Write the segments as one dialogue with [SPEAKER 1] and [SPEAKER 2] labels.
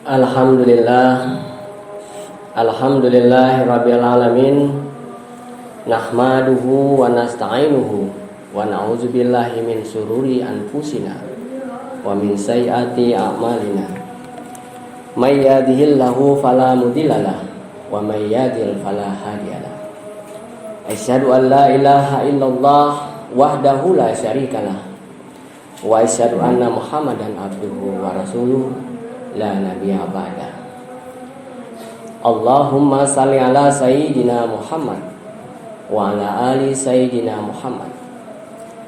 [SPEAKER 1] Alhamdulillah, Alhamdulillahirabbil alamin. Nahmaduhu wa nasta'inuhu wa na'udzubillahi min sururi anfusina wa min sayyiati a'malina. May yahdihillahu fala mudhillalah wa may yudhlil fala hadiyalah. Asyhadu an la ilaha illallah wahdahu la syarikalah wa asyhadu anna Muhammadan abduhu wa rasuluh la nabiyya ba'da. Allahumma salli ala sayyidina Muhammad wa ala ali sayyidina Muhammad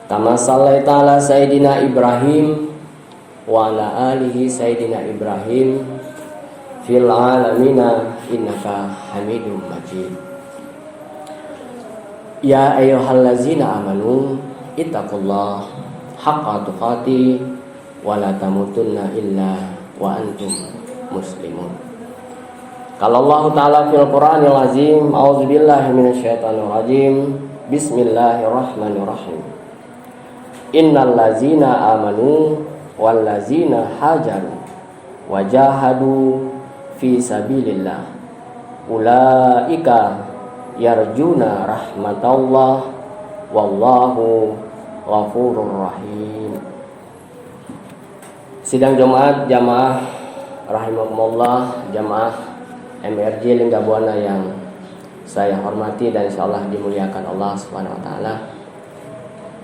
[SPEAKER 1] kama sallaita ala sayyidina Ibrahim wa ala alihi sayyidina Ibrahim fil alamina innaka Hamidum Majid. Ya ayyuhallazina amanu ittaqullaha haqqa tuqatih wa la tamutunna illa wa antum muslimun. Kalau Allah Ta'ala fil Qur'anil Azim, a'udzubillahi minasyaitonir rajim. Bismillahirrahmanirrahim. Innal ladzina amanu wal ladzina hajaru wajahadu fi sabilillah ulaika yarjuna rahmatallah wallahu ghafurur rahim. Sidang Jumat jamaah rahimakumullah, jamaah MRJ Lingga Buana yang saya hormati dan insyaallah dimuliakan Allah Subhanahu wa taala.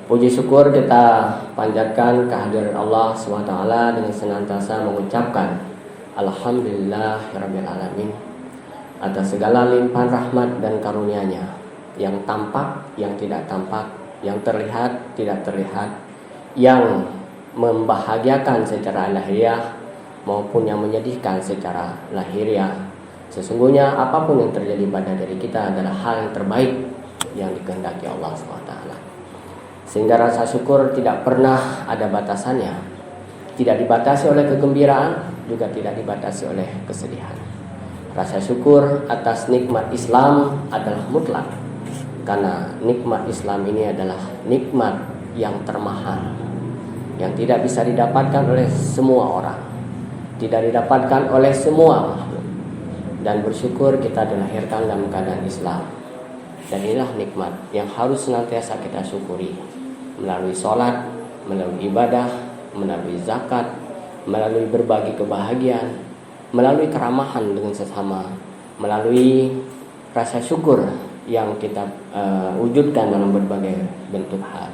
[SPEAKER 1] Puji syukur kita panjatkan kehadiran Allah Subhanahu wa taala dengan senantiasa mengucapkan alhamdulillahirabbil alamin atas segala limpahan rahmat dan karunia-Nya yang tampak, yang tidak tampak, yang terlihat, tidak terlihat, yang membahagiakan secara lahiriah maupun yang menyedihkan secara lahiriah. Sesungguhnya apapun yang terjadi pada diri kita adalah hal yang terbaik yang dikehendaki Allah SWT. Sehingga rasa syukur tidak pernah ada batasannya. Tidak dibatasi oleh kegembiraan, juga tidak dibatasi oleh kesedihan. Rasa syukur atas nikmat Islam adalah mutlak, karena nikmat Islam ini adalah nikmat yang termahal, yang tidak bisa didapatkan oleh semua orang, tidak didapatkan oleh semua makhluk. Dan bersyukur kita dilahirkan dalam keadaan Islam. Dan inilah nikmat yang harus senantiasa kita syukuri, melalui sholat, melalui ibadah, melalui zakat, melalui berbagi kebahagiaan, melalui keramahan dengan sesama, melalui rasa syukur yang kita wujudkan dalam berbagai bentuk hal.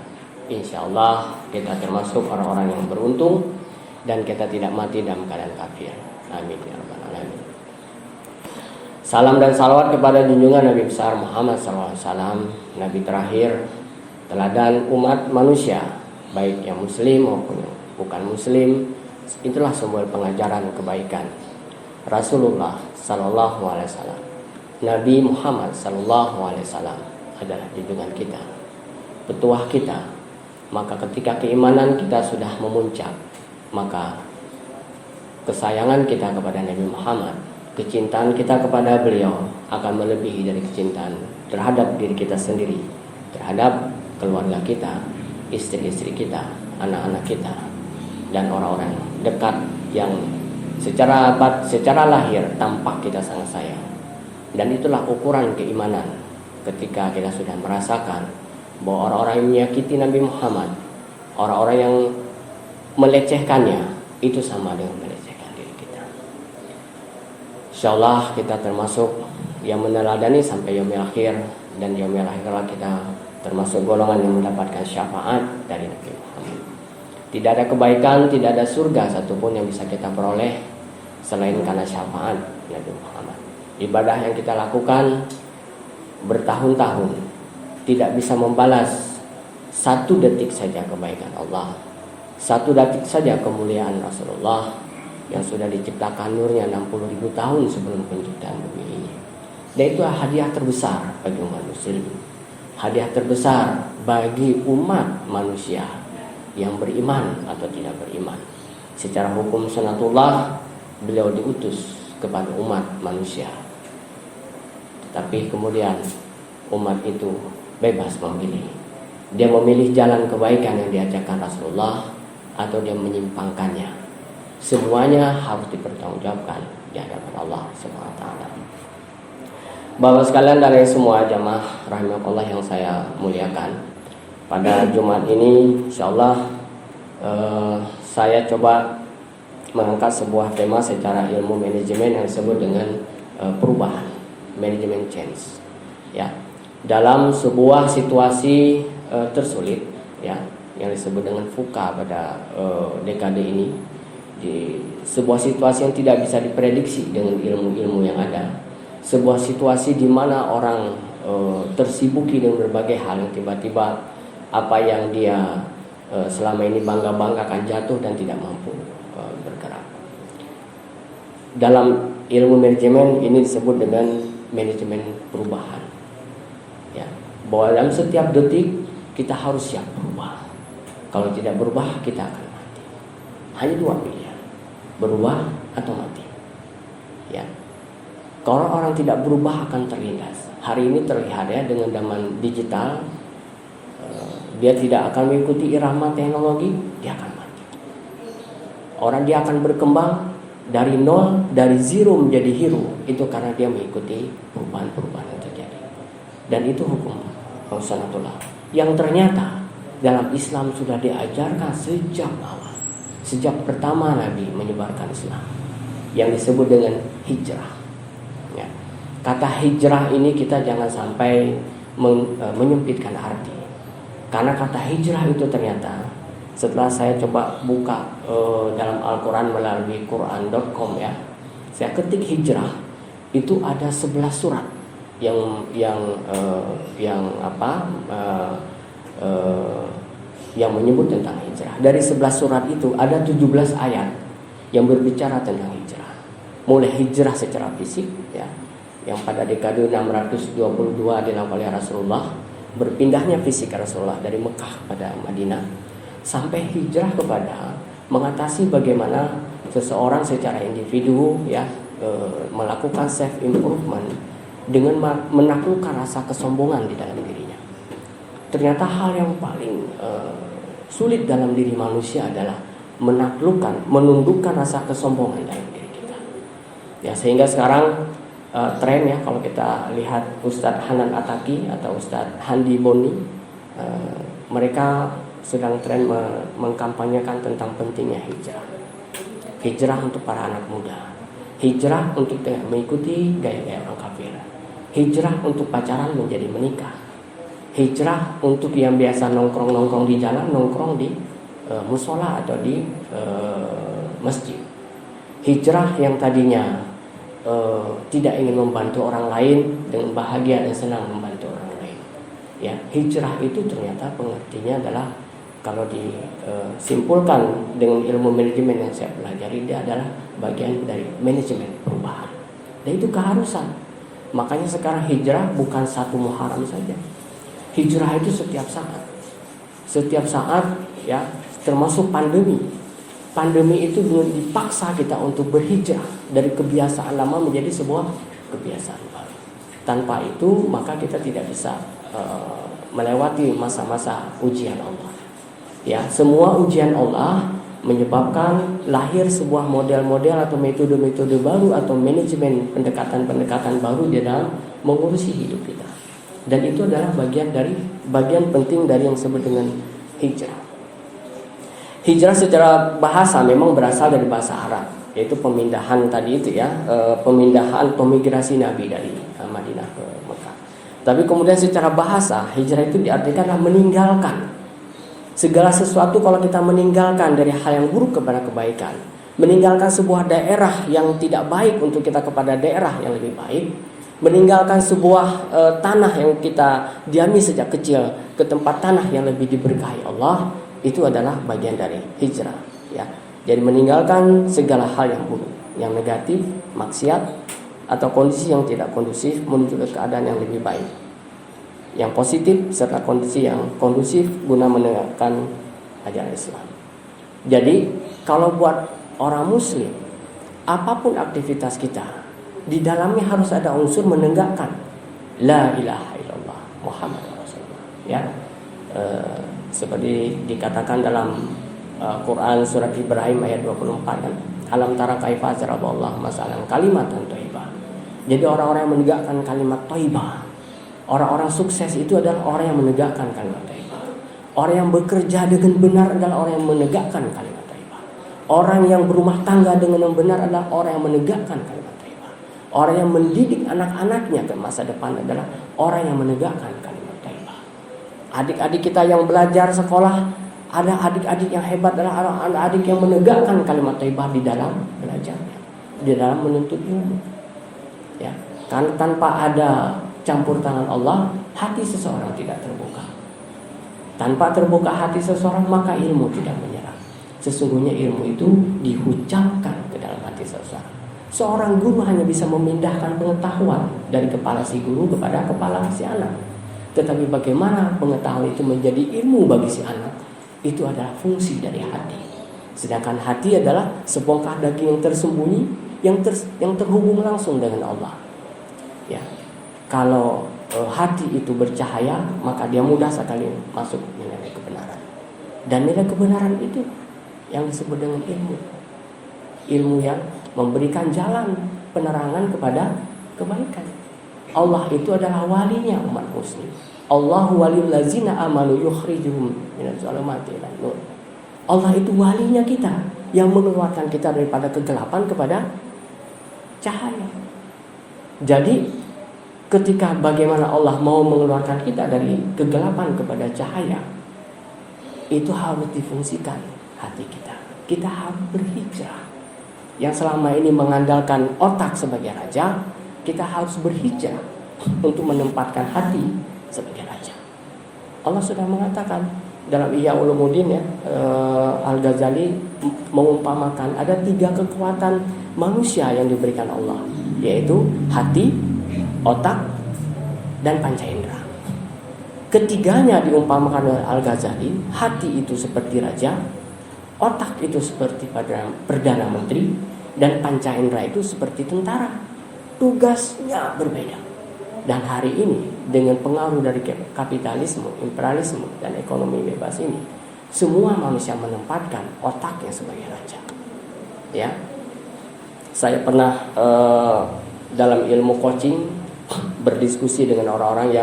[SPEAKER 1] Insyaallah kita termasuk orang-orang yang beruntung dan kita tidak mati dalam keadaan kafir. Amin ya rabbal alamin. Salam dan salawat kepada junjungan Nabi besar Muhammad SAW, Nabi terakhir, teladan umat manusia, baik yang muslim maupun yang bukan muslim. Itulah sumber pengajaran kebaikan. Rasulullah SAW, Nabi Muhammad SAW adalah junjungan kita, petuah kita. Maka ketika keimanan kita sudah memuncak, maka kesayangan kita kepada Nabi Muhammad, kecintaan kita kepada beliau akan melebihi dari kecintaan terhadap diri kita sendiri, terhadap keluarga kita, istri-istri kita, anak-anak kita, dan orang-orang dekat yang secara lahir tampak kita sangat sayang. Dan itulah ukuran keimanan ketika kita sudah merasakan bahwa orang-orang yang menyakiti Nabi Muhammad, orang-orang yang melecehkannya, itu sama dengan melecehkan diri kita. Insyaallah kita termasuk yang meneladani sampai yaumil akhir, dan yaumil akhir kita termasuk golongan yang mendapatkan syafaat dari Nabi Muhammad. Tidak ada kebaikan, tidak ada surga satupun yang bisa kita peroleh selain karena syafaat Nabi Muhammad. Ibadah yang kita lakukan bertahun-tahun tidak bisa membalas satu detik saja kebaikan Allah, satu detik saja kemuliaan Rasulullah yang sudah diciptakan nurnya 60.000 tahun sebelum penciptaan bumi ini. Dan itu hadiah terbesar bagi umat muslim, hadiah terbesar bagi umat manusia yang beriman atau tidak beriman. Secara hukum sunatullah beliau diutus kepada umat manusia, tetapi kemudian umat itu bebas memilih. Dia memilih jalan kebaikan yang diajarkan Rasulullah atau dia menyimpangkannya. semuanya harus dipertanggungjawabkan di hadapan Allah Subhanahu wa taala. Bapak sekalian dari semua jamaah rahimakumullah yang saya muliakan, pada Jumat ini insyaallah saya coba mengangkat sebuah tema secara ilmu manajemen yang disebut dengan perubahan, management change. Ya, dalam sebuah situasi tersulit, ya, yang disebut dengan VUCA pada dekade ini, di sebuah situasi yang tidak bisa diprediksi dengan ilmu-ilmu yang ada, sebuah situasi di mana orang tersibuki dengan berbagai hal yang tiba-tiba apa yang dia selama ini bangga-banggakan jatuh dan tidak mampu bergerak. Dalam ilmu manajemen ini disebut dengan manajemen perubahan. Ya, bahwa dalam setiap detik kita harus siap berubah. Kalau tidak berubah kita akan mati. Hanya dua pilihan, berubah atau mati. Ya. Kalau orang tidak berubah akan terlindas. Hari ini terlihat ya dengan zaman digital, dia tidak akan mengikuti irama teknologi, dia akan mati. Orang dia akan berkembang dari nol, dari zero menjadi hero, itu karena dia mengikuti perubahan-perubahan yang terjadi. Dan itu hukum sunatullah yang ternyata dalam Islam sudah diajarkan sejak awal, sejak pertama Nabi menyebarkan Islam, yang disebut dengan hijrah. Ya. Kata hijrah ini kita jangan sampai menyempitkan arti, karena kata hijrah itu ternyata setelah saya coba buka dalam Al-Quran melalui Quran.com, ya, saya ketik hijrah, itu ada 11 surat yang menyebut tentang hijrah. Dari 11 surat itu ada 17 ayat yang berbicara tentang hijrah. Mulai hijrah secara fisik, ya, yang pada dekade 622 dilakukan oleh Rasulullah, berpindahnya fisik Rasulullah dari Mekah pada Madinah, sampai hijrah kepada mengatasi bagaimana seseorang secara individu, ya, melakukan self improvement dengan menaklukkan rasa kesombongan di dalam dirinya. Ternyata hal yang paling sulit dalam diri manusia adalah menaklukkan, menundukkan rasa kesombongan dalam diri kita. Ya, sehingga sekarang tren, ya, kalau kita lihat Ustadz Hanan Ataki atau Ustadz Handi Boni, mereka sedang tren mengkampanyekan tentang pentingnya hijrah. Hijrah untuk para anak muda, hijrah untuk tidak mengikuti gaya-gaya orang kafir, hijrah untuk pacaran menjadi menikah, hijrah untuk yang biasa nongkrong-nongkrong di jalan, nongkrong di musola atau di masjid, hijrah yang tadinya tidak ingin membantu orang lain dengan bahagia dan senang membantu orang lain. Ya, hijrah itu ternyata pengertiannya adalah, kalau disimpulkan dengan ilmu manajemen yang saya pelajari, dia adalah bagian dari manajemen perubahan. Dan itu keharusan. Makanya sekarang hijrah bukan satu Muharram saja. Hijrah itu setiap saat. Setiap saat, ya, termasuk pandemi. Pandemi itu dipaksa kita untuk berhijrah dari kebiasaan lama menjadi sebuah kebiasaan baru. Tanpa itu maka kita tidak bisa melewati masa-masa ujian Allah. Ya, semua ujian Allah menyebabkan lahir sebuah model-model atau metode-metode baru atau manajemen pendekatan-pendekatan baru di dalam mengurusi hidup kita. Dan itu adalah bagian penting dari yang disebut dengan hijrah. Hijrah secara bahasa memang berasal dari bahasa Arab, yaitu pemindahan tadi itu, ya, pemindahan pemigrasi Nabi dari Madinah ke Mekah. Tapi kemudian secara bahasa hijrah itu diartikan meninggalkan segala sesuatu. Kalau kita meninggalkan dari hal yang buruk kepada kebaikan, meninggalkan sebuah daerah yang tidak baik untuk kita kepada daerah yang lebih baik, meninggalkan sebuah tanah yang kita diami sejak kecil ke tempat tanah yang lebih diberkahi Allah, itu adalah bagian dari hijrah. Ya, jadi meninggalkan segala hal yang buruk, yang negatif, maksiat, atau kondisi yang tidak kondusif menuju ke keadaan yang lebih baik, yang positif, serta kondisi yang kondusif guna menegakkan ajaran Islam. Jadi kalau buat orang muslim, apapun aktivitas kita, di dalamnya harus ada unsur menegakkan la ilaha illallah Muhammad Rasulullah. Ya, seperti dikatakan dalam Quran surat Ibrahim ayat 24 kan. Alam tara kaifa daraballahu masalan kalimatan thayyibah. Jadi orang-orang yang menegakkan kalimat thayyibah, orang-orang sukses itu adalah orang yang menegakkan kalimat thayyibah. Orang yang bekerja dengan benar adalah orang yang menegakkan kalimat thayyibah. Orang yang berumah tangga dengan yang benar adalah orang yang menegakkan kalimat thayyibah. Orang yang mendidik anak-anaknya ke masa depan adalah orang yang menegakkan kalimat thayyibah. Adik-adik kita yang belajar sekolah, ada adik-adik yang hebat adalah adik-adik yang menegakkan kalimat thayyibah di dalam belajarnya, di dalam menuntut ilmu. Ya, karena tanpa ada campur tangan Allah, hati seseorang tidak terbuka. Tanpa terbuka hati seseorang, maka ilmu tidak menyerap. Sesungguhnya ilmu itu diucapkan ke dalam hati seseorang. Seorang guru hanya bisa memindahkan pengetahuan dari kepala si guru kepada kepala si anak. Tetapi bagaimana pengetahuan itu menjadi ilmu bagi si anak, itu adalah fungsi dari hati. Sedangkan hati adalah sebongkah daging yang tersembunyi, yang terhubung langsung dengan Allah. Ya, kalau hati itu bercahaya, maka dia mudah sekali masuk nilai kebenaran. Dan nilai kebenaran itu yang disebut dengan ilmu. Ilmu yang memberikan jalan penerangan kepada kebaikan. Allah itu adalah walinya umat muslim. Allahu waliyul ladzina amanu yukhrijuhum minadz zulumati ilan nur. Allah itu walinya kita, yang mengeluarkan kita daripada kegelapan kepada cahaya. Jadi ketika bagaimana Allah mau mengeluarkan kita dari kegelapan kepada cahaya, itu harus difungsikan hati kita. Kita harus berhijrah. Yang selama ini mengandalkan otak sebagai raja, kita harus berhijrah untuk menempatkan hati sebagai raja. Allah sudah mengatakan dalam Ihya Ulumuddin ya, Al-Ghazali mengumpamakan ada 3 kekuatan manusia yang diberikan Allah, yaitu hati, otak, dan panca indera. Ketiganya diumpamakan oleh Al-Ghazali, hati itu seperti raja, otak itu seperti perdana menteri, dan panca indera itu seperti tentara. Tugasnya berbeda. Dan hari ini dengan pengaruh dari kapitalisme, imperialisme, dan ekonomi bebas ini, semua manusia menempatkan otaknya sebagai raja. Ya, saya pernah dalam ilmu coaching berdiskusi dengan orang-orang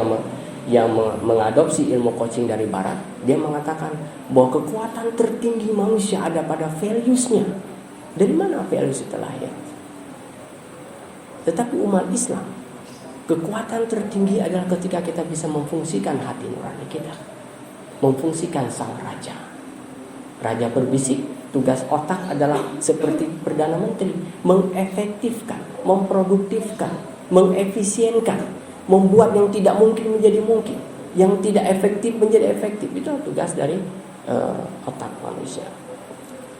[SPEAKER 1] yang mengadopsi ilmu coaching dari Barat. Dia mengatakan bahwa kekuatan tertinggi manusia ada pada values-nya. Dari mana values itu lahir? Tetapi umat Islam, kekuatan tertinggi adalah ketika kita bisa memfungsikan hati nurani kita, memfungsikan sang raja. Raja berbisik, tugas otak adalah seperti perdana menteri, mengefektifkan, memproduktifkan, mengefisienkan, membuat yang tidak mungkin menjadi mungkin, yang tidak efektif menjadi efektif. Itu tugas dari otak manusia.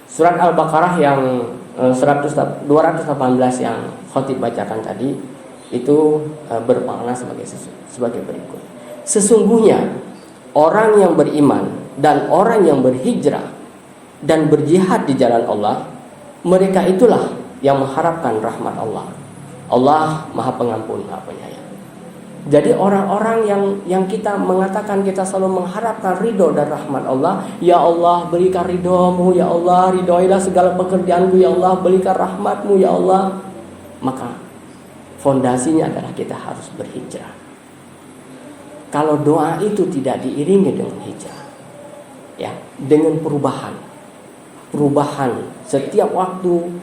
[SPEAKER 1] Surat Al-Baqarah yang 218 yang khotib bacakan tadi itu bermakna sebagai berikut. Sesungguhnya orang yang beriman dan orang yang berhijrah dan berjihad di jalan Allah, mereka itulah yang mengharapkan rahmat Allah. Allah Maha Pengampun, Maha Penyayang. Jadi orang-orang yang kita mengatakan kita selalu mengharapkan ridho dan rahmat Allah, ya Allah berikan ridhomu, ya Allah ridhoilah segala pekerjaanku, ya Allah berikan rahmatmu, ya Allah. Maka fondasinya adalah kita harus berhijrah. Kalau doa itu tidak diiringi dengan hijrah, ya, dengan perubahan setiap waktu.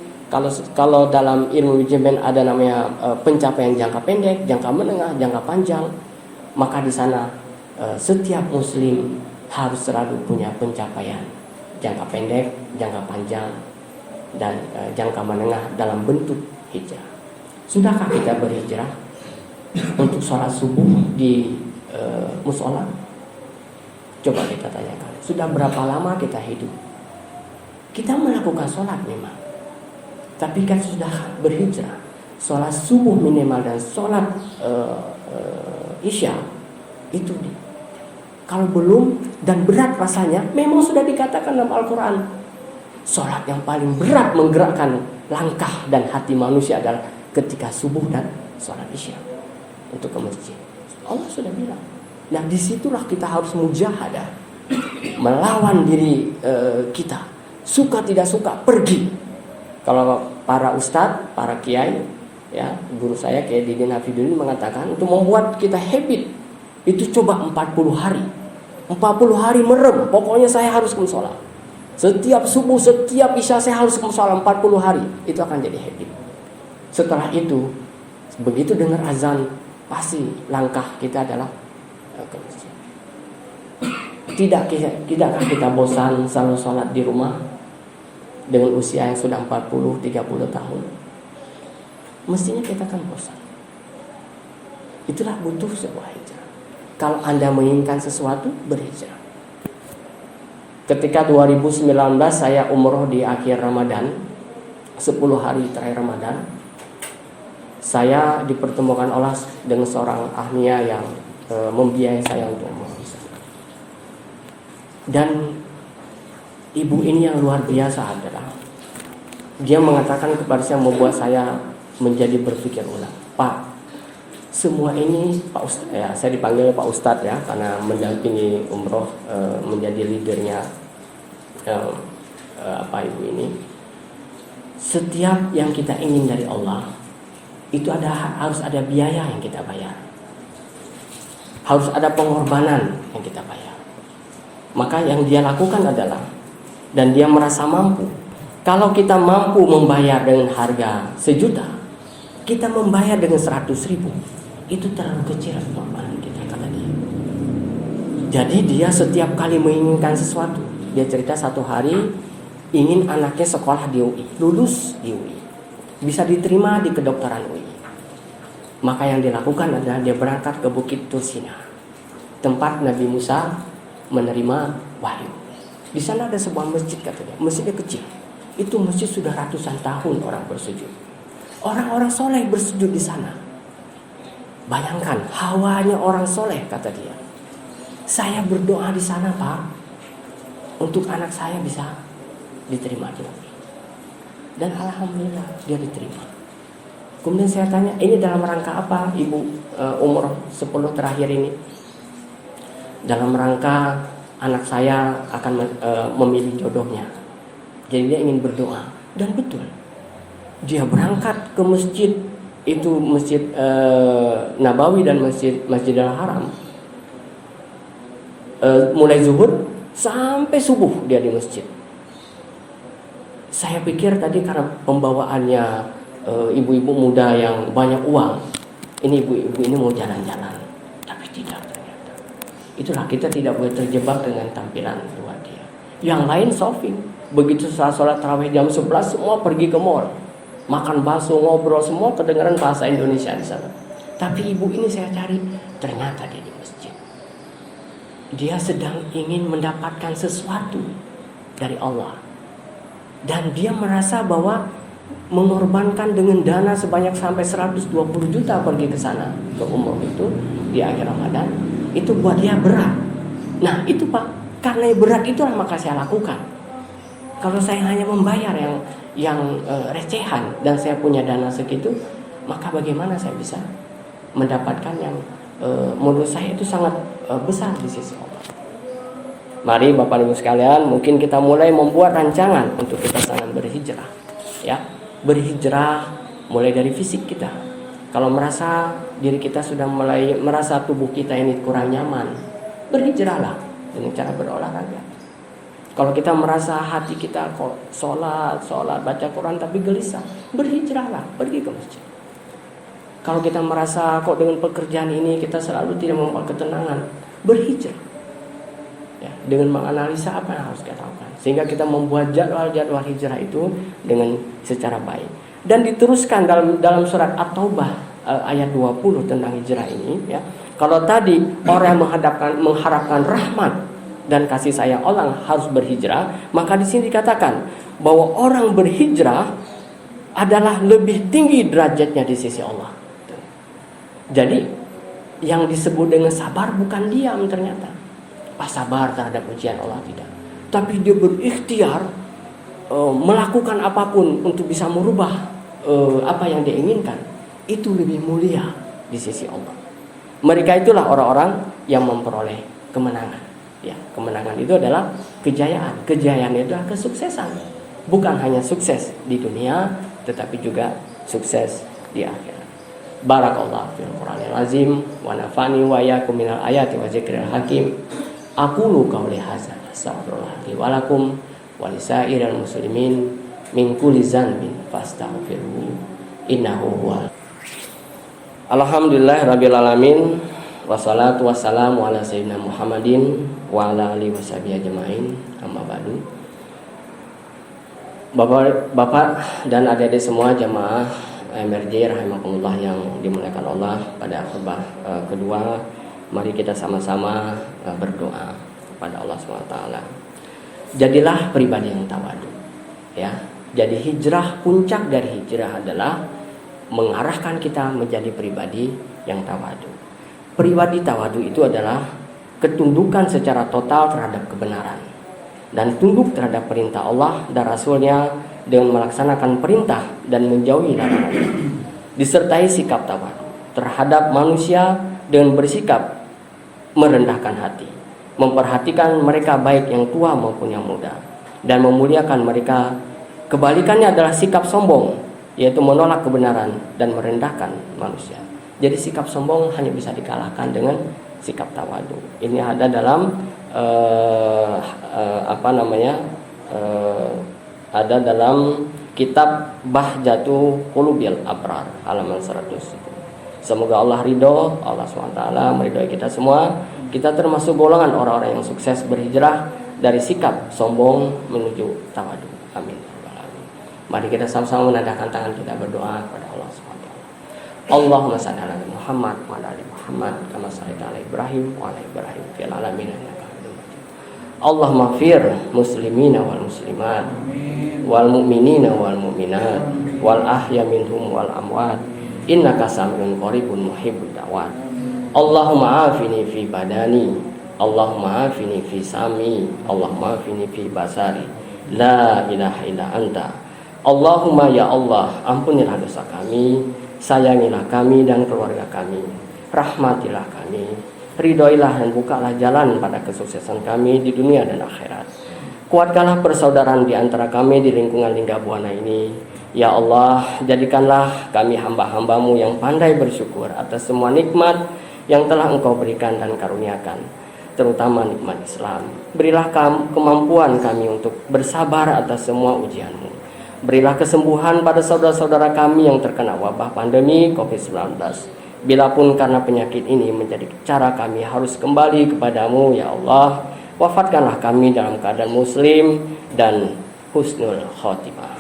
[SPEAKER 1] Kalau dalam ilmu manajemen ada namanya pencapaian jangka pendek, jangka menengah, jangka panjang, maka di sana setiap muslim harus selalu punya pencapaian jangka pendek, jangka panjang, dan jangka menengah dalam bentuk hijrah. Sudahkah kita berhijrah untuk sholat subuh di musola? Coba kita tanyakan. Sudah berapa lama kita hidup? Kita melakukan sholat memang, tapi kan sudah berhijrah. Sholat subuh minimal dan sholat isya itu kalau belum dan berat rasanya, memang sudah dikatakan dalam Al-Quran, sholat yang paling berat menggerakkan langkah dan hati manusia adalah ketika subuh dan sholat isya untuk ke masjid. Allah sudah bilang. Nah disitulah kita harus mujahadah, melawan diri kita, Suka tidak suka pergi. Kalau para ustadz, para kiai, ya, guru saya Kiai Didin Hafidudin mengatakan untuk membuat kita habit itu coba 40 hari. 40 hari merem, pokoknya saya harus ke musola. Setiap subuh, setiap isya saya harus ke musola 40 hari. Itu akan jadi habit. Setelah itu, begitu dengar azan, pasti langkah kita adalah ke masjid. Tidakkah kita bosan selalu sholat di rumah dengan usia yang sudah 40-30 tahun? Mestinya kita kan bosan. Itulah butuh sebuah hijrah. Kalau Anda menginginkan sesuatu, berhijrah. Ketika 2019 saya umroh di akhir Ramadan, 10 hari terakhir Ramadan, saya dipertemukan Allah dengan seorang ahliya yang membiayai saya untuk umroh. Dan ibu ini yang luar biasa adalah dia mengatakan kepada saya, membuat saya menjadi berpikir ulang. Pak, semua ini Pak Ustadz, ya, saya dipanggil Pak Ustadz ya, karena mendampingi umroh, menjadi leadernya ibu ini. Setiap yang kita ingin dari Allah itu harus ada biaya yang kita bayar, harus ada pengorbanan yang kita bayar. Maka yang dia lakukan adalah, dan dia merasa mampu. Kalau kita mampu membayar dengan harga 1 juta, kita membayar dengan 100.000, itu terlalu kecil pengorbanan kita, kata dia. Jadi dia setiap kali menginginkan sesuatu, dia cerita satu hari ingin anaknya sekolah di UI, lulus di UI, bisa diterima di kedokteran UI. Maka yang dilakukan adalah dia berangkat ke Bukit Tursina, tempat Nabi Musa menerima wahyu. Di sana ada sebuah masjid, katanya. Masjidnya kecil. Itu masjid sudah ratusan tahun orang bersujud. Orang-orang soleh bersujud di sana. Bayangkan hawanya orang soleh, kata dia. Saya berdoa di sana, Pak, untuk anak saya bisa diterima di UI. Dan alhamdulillah dia diterima. Kemudian saya tanya, ini dalam rangka apa Ibu umroh 10 terakhir ini? Dalam rangka anak saya akan memilih jodohnya. Jadi dia ingin berdoa. Dan betul, dia berangkat ke masjid, itu Masjid Nabawi dan Masjidil Haram, mulai zuhur sampai subuh dia di masjid. Saya pikir tadi karena pembawaannya ibu-ibu muda yang banyak uang, ini ibu-ibu ini mau jalan-jalan. Tapi tidak. Itulah, kita tidak boleh terjebak dengan tampilan luar dia. Yang lain shopping. Begitu sholat tarawih jam 11, semua pergi ke mall, makan bakso, ngobrol, semua kedengaran bahasa Indonesia di sana. Tapi ibu ini saya cari, ternyata dia di masjid. Dia sedang ingin mendapatkan sesuatu dari Allah. Dan dia merasa bahwa mengorbankan dengan dana sebanyak sampai 120 juta pergi ke sana, ke umroh itu di akhir Ramadan, itu buat dia berat. Nah itu Pak, karena berat itulah maka saya lakukan. Kalau saya hanya membayar yang recehan dan saya punya dana segitu, maka bagaimana saya bisa mendapatkan yang menurut saya itu sangat besar di sisi Allah. Mari Bapak Ibu sekalian, mungkin kita mulai membuat rancangan untuk kita sangat berhijrah, ya. Berhijrah mulai dari fisik kita. Kalau merasa diri kita sudah mulai merasa tubuh kita ini kurang nyaman, berhijrahlah dengan cara berolahraga. Kalau kita merasa hati kita kok sholat baca Quran tapi gelisah, berhijrahlah, pergi ke masjid. Kalau kita merasa kok dengan pekerjaan ini kita selalu tidak membawa ketenangan, berhijrah. Ya, dengan menganalisa apa yang harus kita lakukan, sehingga kita membuat jadwal hijrah itu dengan secara baik. Dan diteruskan dalam surat At-Taubah ayat 20 tentang hijrah ini, ya. Kalau tadi orang yang mengharapkan rahmat dan kasih sayang Allah harus berhijrah, maka di sini dikatakan bahwa orang berhijrah adalah lebih tinggi derajatnya di sisi Allah. Jadi yang disebut dengan sabar bukan diam ternyata. Sabar terhadap ujian Allah, tidak. Tapi dia berikhtiar melakukan apapun untuk bisa merubah apa yang dia inginkan. Itu lebih mulia di sisi Allah. Mereka itulah orang-orang yang memperoleh kemenangan. Ya, kemenangan itu adalah kejayaan. Kejayaan itu adalah kesuksesan. Bukan hanya sukses di dunia, tetapi juga sukses di akhirat. Barakallahu fil Qur'anil azim wa nafani wa iyyakum minal ayati wa dzikril hakim. Aqulu qawli hadza astaghfirullah li wa lakum wa lisairil muslimin min kulli dzanbin fastaghfiruhu innahu huwal. Alhamdulillahirabbil alamin wassalatu wassalamu ala sayyidina Muhammadin wa ala alihi washabihi ajmain. Amma ba'du. Bapak dan adik-adik semua jamaah MRJ rahimakumullah yang dimuliakan Allah, pada khutbah kedua mari kita sama-sama berdoa kepada Allah SWT. Jadilah pribadi yang tawadu, ya. Jadi hijrah, puncak dari hijrah adalah mengarahkan kita menjadi pribadi yang tawadu. Pribadi tawadu itu adalah ketundukan secara total terhadap kebenaran dan tunduk terhadap perintah Allah dan Rasulnya dengan melaksanakan perintah dan menjauhi larangan, disertai sikap tawadu terhadap manusia dengan bersikap merendahkan hati, memperhatikan mereka baik yang tua maupun yang muda, dan memuliakan mereka. Kebalikannya adalah sikap sombong, yaitu menolak kebenaran dan merendahkan manusia. Jadi sikap sombong hanya bisa dikalahkan dengan sikap tawadu. Ini ada dalam ada dalam kitab Bahjatu Qulubil Abrar halaman 100. Semoga Allah ridho, Allah SWT meridhoi kita semua. Kita termasuk golongan orang-orang yang sukses berhijrah dari sikap sombong menuju tawadu. Amin. Mari kita sama-sama menadahkan tangan kita berdoa kepada Allah SWT. Allahumma shalli ala Muhammad wa ala ali Muhammad kama shallaita ala Ibrahim wa ala Ibrahim fil alamin innaka Hamidum Majid. Allahumma ighfir muslimina wal muslimat wal mu'minina wal mu'minat wal ahya minhum wal amwat innaka samiun qaribun muhibbud da'wat. Allahumma afini fi badani, Allahumma afini fi sami, Allahumma afini fi basari, la ilaha illa anta. Allahumma ya Allah, ampunilah dosa kami, sayangilah kami dan keluarga kami, rahmatilah kami, ridhoilah dan bukalah jalan pada kesuksesan kami di dunia dan akhirat. Kuatkanlah persaudaraan di antara kami di lingkungan Lingga Buana ini. Ya Allah, jadikanlah kami hamba-hambamu yang pandai bersyukur atas semua nikmat yang telah Engkau berikan dan karuniakan, terutama nikmat Islam. Berilah kemampuan kami untuk bersabar atas semua ujian-Mu. Berilah kesembuhan pada saudara-saudara kami yang terkena wabah pandemi COVID-19. Bilapun karena penyakit ini menjadi cara kami harus kembali kepadamu, ya Allah, wafatkanlah kami dalam keadaan muslim dan husnul khotimah.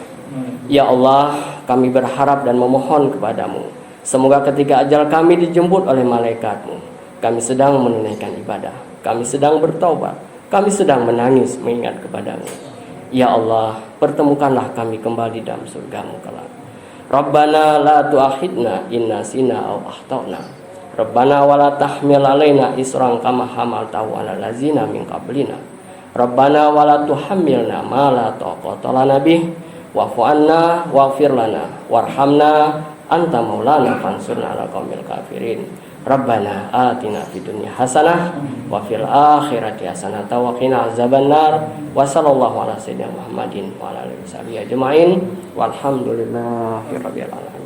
[SPEAKER 1] Ya Allah, kami berharap dan memohon kepadamu, semoga ketika ajal kami dijemput oleh malaikat-Mu, kami sedang menunaikan ibadah, kami sedang bertaubat, kami sedang menangis mengingat kepadamu. Ya Allah, pertemukanlah kami kembali dalam surga-Mu kelak. Rabbana la tu'akhidna in nasina aw akhtana. Rabbana wa la tahmil alaina isran kama hamaltahu 'alal ladzina min qablina. Rabbana wa la tuhammilna ma la taqata lana bih wa'fu 'anna waghfir lana warhamna anta maulana fansurna 'alal qaumil kafirin. Rabbana atina fid dunya hasanah wa fil akhirati hasanah wa qina azabannar. Wa sallallahu ala sayyidina Muhammadin wa ala alihi wasallam ajmain. Walhamdulillahirabbil alamin.